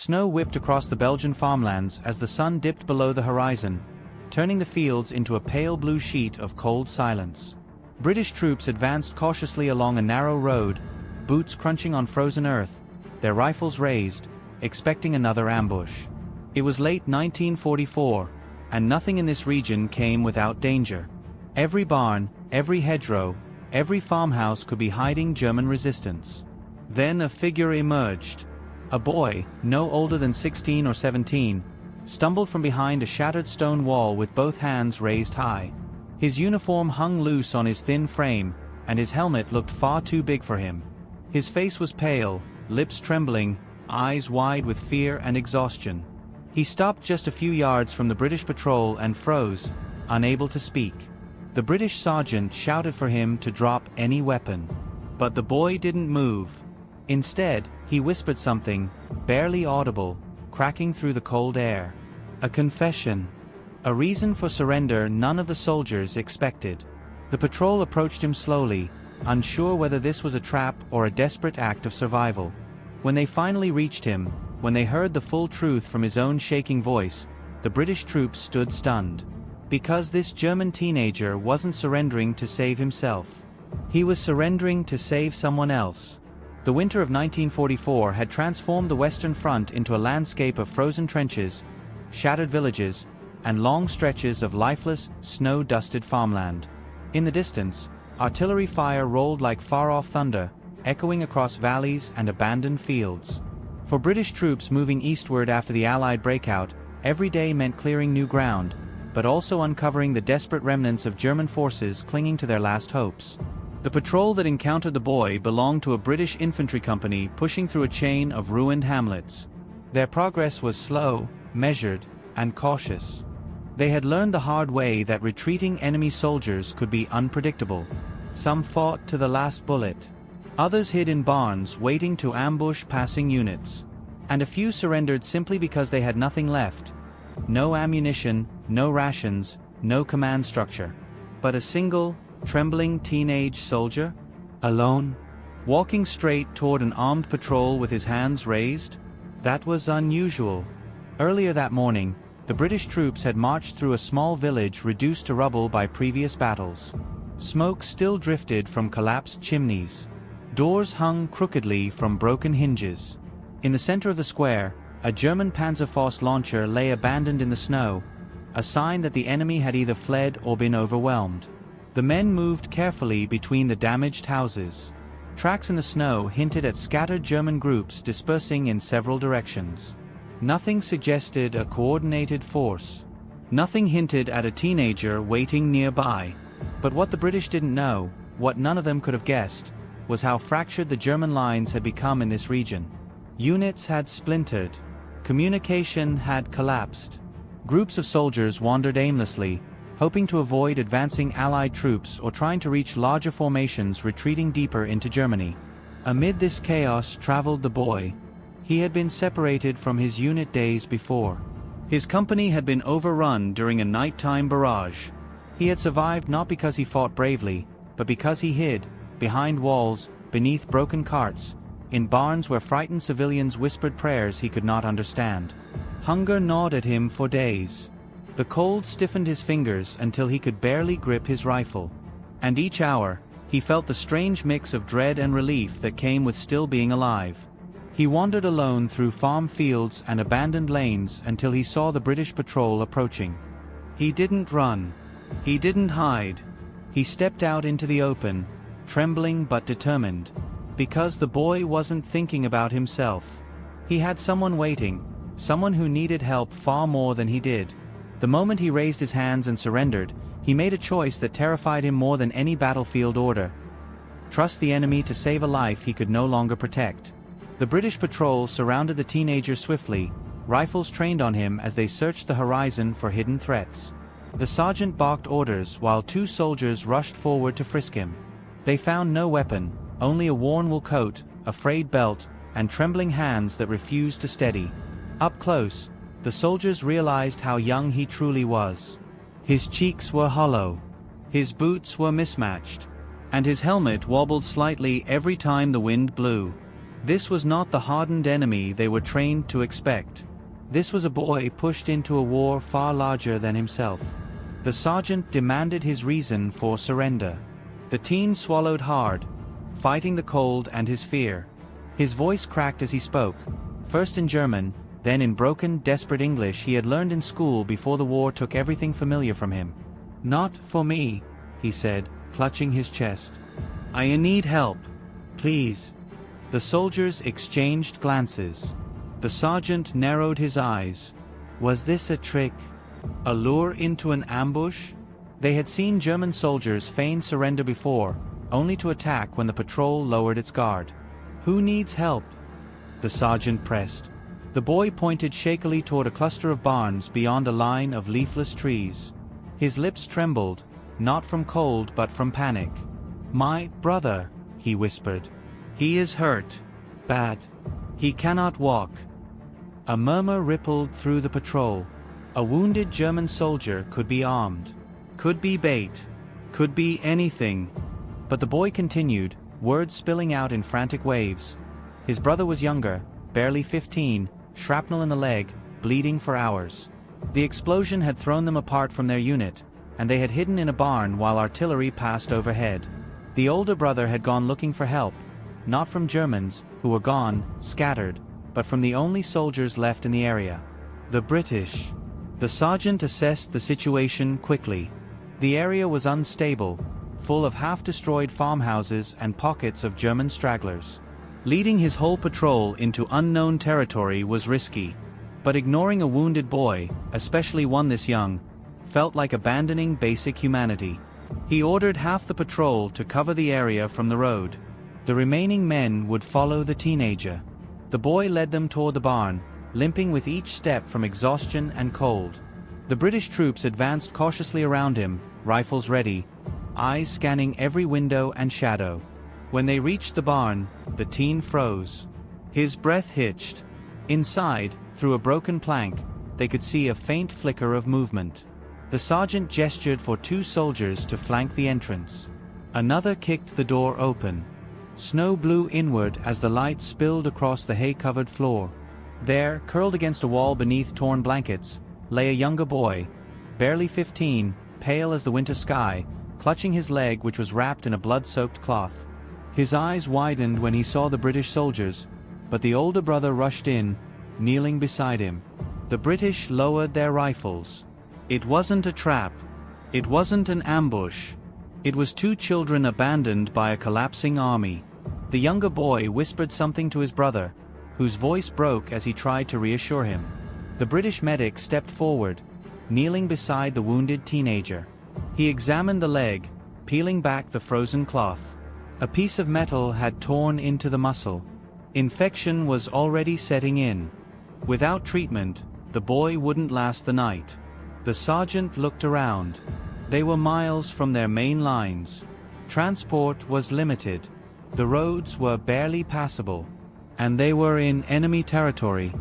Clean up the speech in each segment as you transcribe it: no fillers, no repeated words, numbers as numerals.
Snow whipped across the Belgian farmlands as the sun dipped below the horizon, turning the fields into a pale blue sheet of cold silence. British troops advanced cautiously along a narrow road, boots crunching on frozen earth, their rifles raised, expecting another ambush. It was late 1944, and nothing in this region came without danger. Every barn, every hedgerow, every farmhouse could be hiding German resistance. Then a figure emerged. A boy, no older than 16 or 17, stumbled from behind a shattered stone wall with both hands raised high. His uniform hung loose on his thin frame, and his helmet looked far too big for him. His face was pale, lips trembling, eyes wide with fear and exhaustion. He stopped just a few yards from the British patrol and froze, unable to speak. The British sergeant shouted for him to drop any weapon. But the boy didn't move. Instead, he whispered something, barely audible, cracking through the cold air. A confession. A reason for surrender none of the soldiers expected. The patrol approached him slowly, unsure whether this was a trap or a desperate act of survival. When they finally reached him, when they heard the full truth from his own shaking voice, the British troops stood stunned. Because this German teenager wasn't surrendering to save himself. He was surrendering to save someone else. The winter of 1944 had transformed the Western Front into a landscape of frozen trenches, shattered villages, and long stretches of lifeless, snow-dusted farmland. In the distance, artillery fire rolled like far-off thunder, echoing across valleys and abandoned fields. For British troops moving eastward after the Allied breakout, every day meant clearing new ground, but also uncovering the desperate remnants of German forces clinging to their last hopes. The patrol that encountered the boy belonged to a British infantry company pushing through a chain of ruined hamlets. Their progress was slow, measured, and cautious. They had learned the hard way that retreating enemy soldiers could be unpredictable. Some fought to the last bullet. Others hid in barns waiting to ambush passing units. And a few surrendered simply because they had nothing left. No ammunition, no rations, no command structure. But a single, trembling teenage soldier? Alone? Walking straight toward an armed patrol with his hands raised? That was unusual. Earlier that morning, the British troops had marched through a small village reduced to rubble by previous battles. Smoke still drifted from collapsed chimneys. Doors hung crookedly from broken hinges. In the center of the square, a German Panzerfaust launcher lay abandoned in the snow, a sign that the enemy had either fled or been overwhelmed. The men moved carefully between the damaged houses. Tracks in the snow hinted at scattered German groups dispersing in several directions. Nothing suggested a coordinated force. Nothing hinted at a teenager waiting nearby. But what the British didn't know, what none of them could have guessed, was how fractured the German lines had become in this region. Units had splintered. Communication had collapsed. Groups of soldiers wandered aimlessly, hoping to avoid advancing Allied troops or trying to reach larger formations retreating deeper into Germany. Amid this chaos traveled the boy. He had been separated from his unit days before. His company had been overrun during a nighttime barrage. He had survived not because he fought bravely, but because he hid, behind walls, beneath broken carts, in barns where frightened civilians whispered prayers he could not understand. Hunger gnawed at him for days. The cold stiffened his fingers until he could barely grip his rifle. And each hour, he felt the strange mix of dread and relief that came with still being alive. He wandered alone through farm fields and abandoned lanes until he saw the British patrol approaching. He didn't run. He didn't hide. He stepped out into the open, trembling but determined. Because the boy wasn't thinking about himself. He had someone waiting, someone who needed help far more than he did. The moment he raised his hands and surrendered, he made a choice that terrified him more than any battlefield order. Trust the enemy to save a life he could no longer protect. The British patrol surrounded the teenager swiftly, rifles trained on him as they searched the horizon for hidden threats. The sergeant barked orders while two soldiers rushed forward to frisk him. They found no weapon, only a worn wool coat, a frayed belt, and trembling hands that refused to steady. Up close, the soldiers realized how young he truly was. His cheeks were hollow. His boots were mismatched. And his helmet wobbled slightly every time the wind blew. This was not the hardened enemy they were trained to expect. This was a boy pushed into a war far larger than himself. The sergeant demanded his reason for surrender. The teen swallowed hard, fighting the cold and his fear. His voice cracked as he spoke, first in German, then in broken, desperate English he had learned in school before the war took everything familiar from him. "Not for me," he said, clutching his chest. "I need help. Please." The soldiers exchanged glances. The sergeant narrowed his eyes. Was this a trick? A lure into an ambush? They had seen German soldiers feign surrender before, only to attack when the patrol lowered its guard. "Who needs help?" The sergeant pressed. The boy pointed shakily toward a cluster of barns beyond a line of leafless trees. His lips trembled, not from cold but from panic. "My brother," he whispered. "He is hurt. Bad. He cannot walk." A murmur rippled through the patrol. A wounded German soldier could be armed. Could be bait. Could be anything. But the boy continued, words spilling out in frantic waves. His brother was younger, barely 15, shrapnel in the leg, bleeding for hours. The explosion had thrown them apart from their unit, and they had hidden in a barn while artillery passed overhead. The older brother had gone looking for help, not from Germans, who were gone, scattered, but from the only soldiers left in the area. The British. The sergeant assessed the situation quickly. The area was unstable, full of half-destroyed farmhouses and pockets of German stragglers. Leading his whole patrol into unknown territory was risky, but ignoring a wounded boy, especially one this young, felt like abandoning basic humanity. He ordered half the patrol to cover the area from the road. The remaining men would follow the teenager. The boy led them toward the barn, limping with each step from exhaustion and cold. The British troops advanced cautiously around him, rifles ready, eyes scanning every window and shadow. When they reached the barn, the teen froze. His breath hitched. Inside, through a broken plank, they could see a faint flicker of movement. The sergeant gestured for 2 soldiers to flank the entrance. Another kicked the door open. Snow blew inward as the light spilled across the hay-covered floor. There, curled against a wall beneath torn blankets, lay a younger boy, barely 15, pale as the winter sky, clutching his leg which was wrapped in a blood-soaked cloth. His eyes widened when he saw the British soldiers, but the older brother rushed in, kneeling beside him. The British lowered their rifles. It wasn't a trap. It wasn't an ambush. It was 2 children abandoned by a collapsing army. The younger boy whispered something to his brother, whose voice broke as he tried to reassure him. The British medic stepped forward, kneeling beside the wounded teenager. He examined the leg, peeling back the frozen cloth. A piece of metal had torn into the muscle. Infection was already setting in. Without treatment, the boy wouldn't last the night. The sergeant looked around. They were miles from their main lines. Transport was limited. The roads were barely passable. And they were in enemy territory.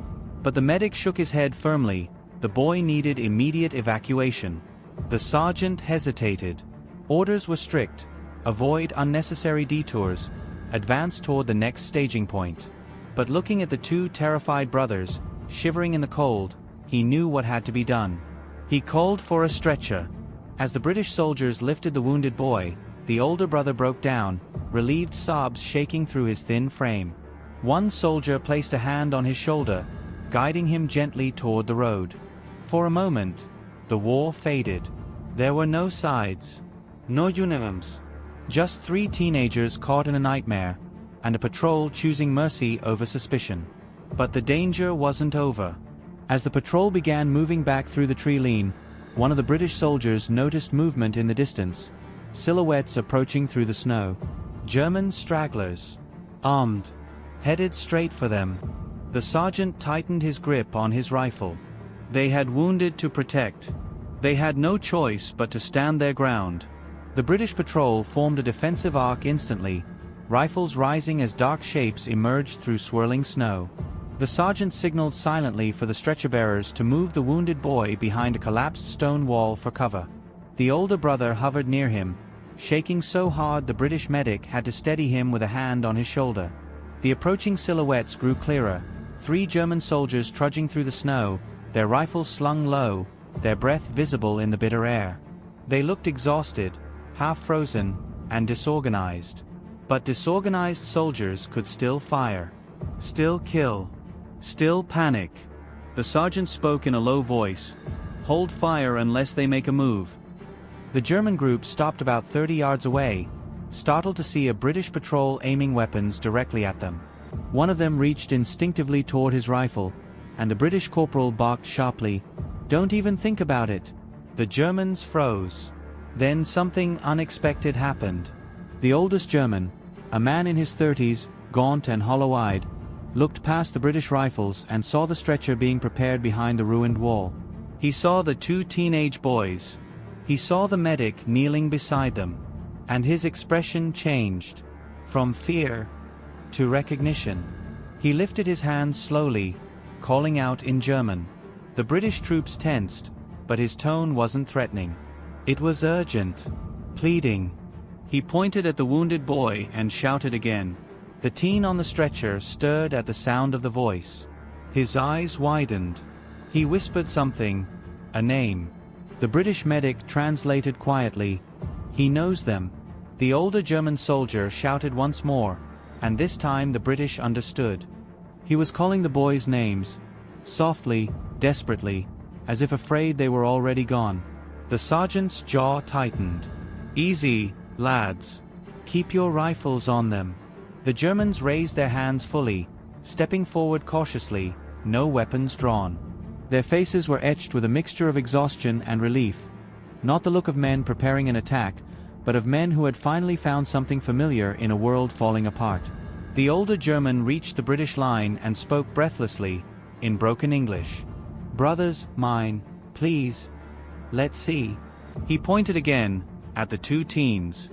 But the medic shook his head firmly. The boy needed immediate evacuation. The sergeant hesitated. Orders were strict. Avoid unnecessary detours. Advance toward the next staging point. But looking at the 2 terrified brothers, shivering in the cold, he knew what had to be done. He called for a stretcher. As the British soldiers lifted the wounded boy, the older brother broke down, relieved sobs shaking through his thin frame. One soldier placed a hand on his shoulder, guiding him gently toward the road. For a moment, the war faded. There were no sides, no uniforms. Just 3 teenagers caught in a nightmare, and a patrol choosing mercy over suspicion. But the danger wasn't over. As the patrol began moving back through the tree line, one of the British soldiers noticed movement in the distance, silhouettes approaching through the snow. German stragglers, armed, headed straight for them. The sergeant tightened his grip on his rifle. They had wounded to protect. They had no choice but to stand their ground. The British patrol formed a defensive arc instantly, rifles rising as dark shapes emerged through swirling snow. The sergeant signaled silently for the stretcher-bearers to move the wounded boy behind a collapsed stone wall for cover. The older brother hovered near him, shaking so hard the British medic had to steady him with a hand on his shoulder. The approaching silhouettes grew clearer, 3 German soldiers trudging through the snow, their rifles slung low, their breath visible in the bitter air. They looked exhausted, half-frozen, and disorganized. But disorganized soldiers could still fire, still kill, still panic. The sergeant spoke in a low voice, "Hold fire unless they make a move." The German group stopped about 30 yards away, startled to see a British patrol aiming weapons directly at them. One of them reached instinctively toward his rifle, and the British corporal barked sharply, "Don't even think about it." The Germans froze. Then something unexpected happened. The oldest German, a man in his 30s, gaunt and hollow-eyed, looked past the British rifles and saw the stretcher being prepared behind the ruined wall. He saw the 2 teenage boys. He saw the medic kneeling beside them. And his expression changed. From fear to recognition. He lifted his hands slowly, calling out in German. The British troops tensed, but his tone wasn't threatening. It was urgent, pleading. He pointed at the wounded boy and shouted again. The teen on the stretcher stirred at the sound of the voice. His eyes widened. He whispered something, a name. The British medic translated quietly, "He knows them." The older German soldier shouted once more, and this time the British understood. He was calling the boys' names, softly, desperately, as if afraid they were already gone. The sergeant's jaw tightened. "Easy, lads. Keep your rifles on them." The Germans raised their hands fully, stepping forward cautiously, no weapons drawn. Their faces were etched with a mixture of exhaustion and relief, not the look of men preparing an attack, but of men who had finally found something familiar in a world falling apart. The older German reached the British line and spoke breathlessly, in broken English. "Brothers, mine, please. Let's see." He pointed again, at the 2 teens.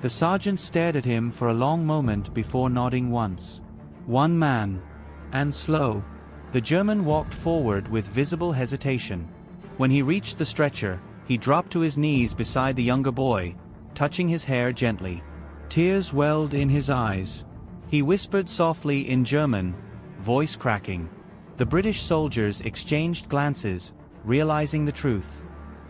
The sergeant stared at him for a long moment before nodding once. "One man." And slow. The German walked forward with visible hesitation. When he reached the stretcher, he dropped to his knees beside the younger boy, touching his hair gently. Tears welled in his eyes. He whispered softly in German, voice cracking. The British soldiers exchanged glances, realizing the truth.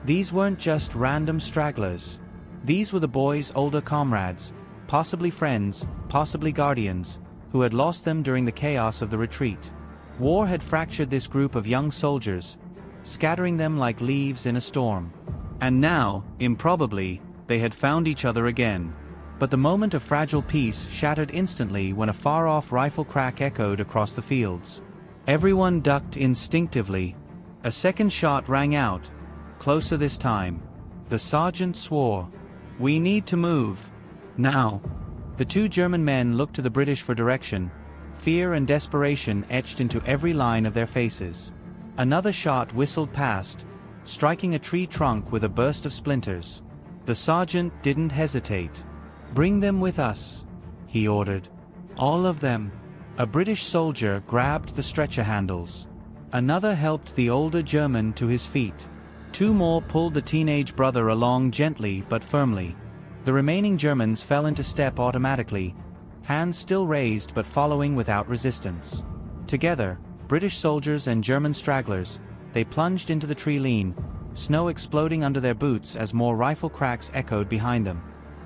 These weren't just random stragglers. These were the boys' older comrades, possibly friends, possibly guardians, who had lost them during the chaos of the retreat. War had fractured this group of young soldiers, scattering them like leaves in a storm. And now, improbably, they had found each other again. But the moment of fragile peace shattered instantly when a far-off rifle crack echoed across the fields. Everyone ducked instinctively. A second shot rang out, closer this time. The sergeant swore, "We need to move. Now." The 2 German men looked to the British for direction, fear and desperation etched into every line of their faces. Another shot whistled past, striking a tree trunk with a burst of splinters. The sergeant didn't hesitate. "Bring them with us," he ordered. "All of them." A British soldier grabbed the stretcher handles. Another helped the older German to his feet. 2 more pulled the teenage brother along gently but firmly. The remaining Germans fell into step automatically, hands still raised but following without resistance. Together, British soldiers and German stragglers, they plunged into the tree-line, snow exploding under their boots as more rifle cracks echoed behind them.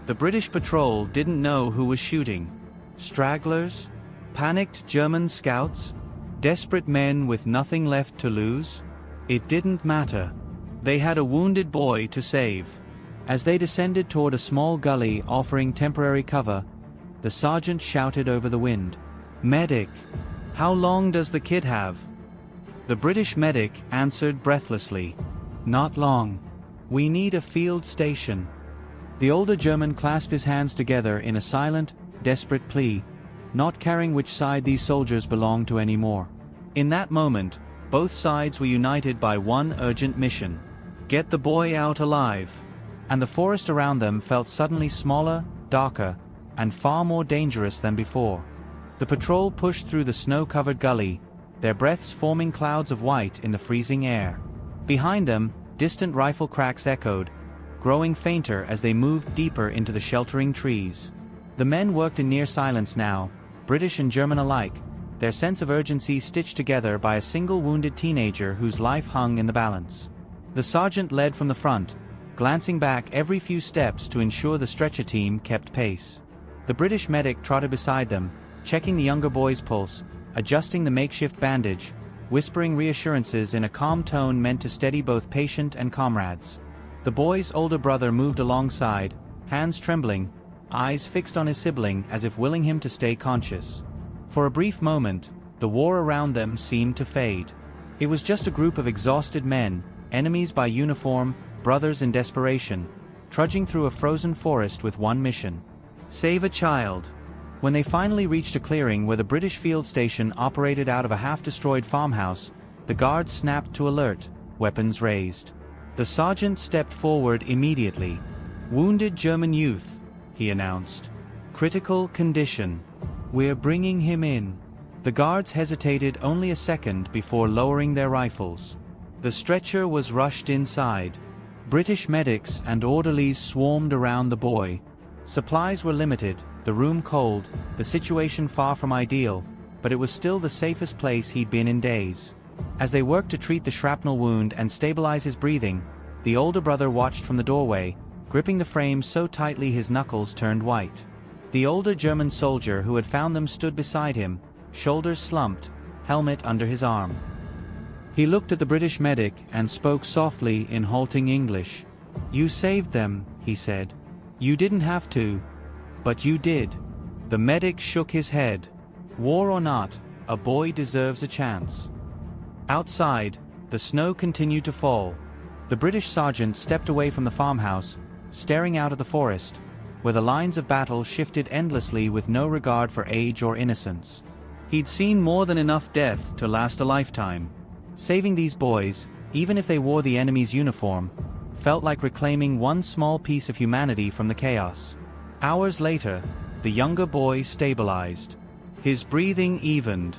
The British patrol didn't know who was shooting. Stragglers? Panicked German scouts? Desperate men with nothing left to lose? It didn't matter. They had a wounded boy to save. As they descended toward a small gully offering temporary cover, the sergeant shouted over the wind, "Medic! How long does the kid have?" The British medic answered breathlessly, "Not long. We need a field station." The older German clasped his hands together in a silent, desperate plea, not caring which side these soldiers belonged to anymore. In that moment, both sides were united by one urgent mission: get the boy out alive. And the forest around them felt suddenly smaller, darker, and far more dangerous than before. The patrol pushed through the snow-covered gully, their breaths forming clouds of white in the freezing air. Behind them, distant rifle cracks echoed, growing fainter as they moved deeper into the sheltering trees. The men worked in near silence now, British and German alike, their sense of urgency stitched together by a single wounded teenager whose life hung in the balance. The sergeant led from the front, glancing back every few steps to ensure the stretcher team kept pace. The British medic trotted beside them, checking the younger boy's pulse, adjusting the makeshift bandage, whispering reassurances in a calm tone meant to steady both patient and comrades. The boy's older brother moved alongside, hands trembling, eyes fixed on his sibling as if willing him to stay conscious. For a brief moment, the war around them seemed to fade. It was just a group of exhausted men, enemies by uniform, brothers in desperation, trudging through a frozen forest with one mission: save a child. When they finally reached a clearing where the British field station operated out of a half-destroyed farmhouse, the guards snapped to alert, weapons raised. The sergeant stepped forward immediately. "Wounded German youth," he announced. "Critical condition. We're bringing him in." The guards hesitated only a second before lowering their rifles. The stretcher was rushed inside. British medics and orderlies swarmed around the boy. Supplies were limited, the room cold, the situation far from ideal, but it was still the safest place he'd been in days. As they worked to treat the shrapnel wound and stabilize his breathing, the older brother watched from the doorway, gripping the frame so tightly his knuckles turned white. The older German soldier who had found them stood beside him, shoulders slumped, helmet under his arm. He looked at the British medic and spoke softly in halting English. "You saved them," he said. "You didn't have to. But you did." The medic shook his head. "War or not, a boy deserves a chance." Outside, the snow continued to fall. The British sergeant stepped away from the farmhouse, staring out at the forest, where the lines of battle shifted endlessly with no regard for age or innocence. He'd seen more than enough death to last a lifetime. Saving these boys, even if they wore the enemy's uniform, felt like reclaiming one small piece of humanity from the chaos. Hours later, the younger boy stabilized. His breathing evened.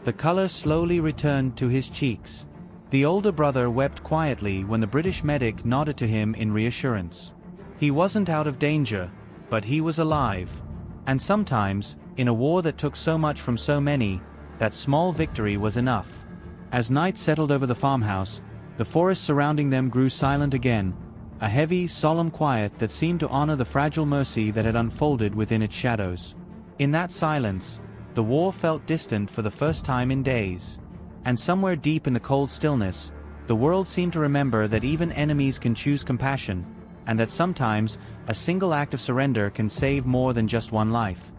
The color slowly returned to his cheeks. The older brother wept quietly when the British medic nodded to him in reassurance. He wasn't out of danger, but he was alive. And sometimes, in a war that took so much from so many, that small victory was enough. As night settled over the farmhouse, the forest surrounding them grew silent again, a heavy, solemn quiet that seemed to honor the fragile mercy that had unfolded within its shadows. In that silence, the war felt distant for the first time in days. And somewhere deep in the cold stillness, the world seemed to remember that even enemies can choose compassion, and that sometimes a single act of surrender can save more than just one life.